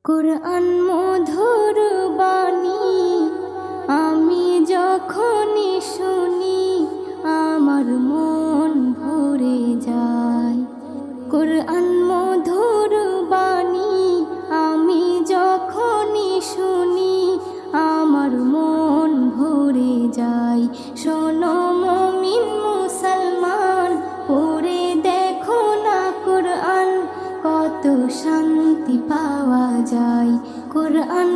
কুরআন মধুর বাণী আমি যখনই শুনি আমার মন ভরে যায়। কুরআন মধুর বাণী আমি যখনই শুনি আমার মন ভরে যায়। শোনো মুমিন মুসলমান, পড়ে দেখো না কুরআন, কত শান্তি পাওয়া যায়। কুরআন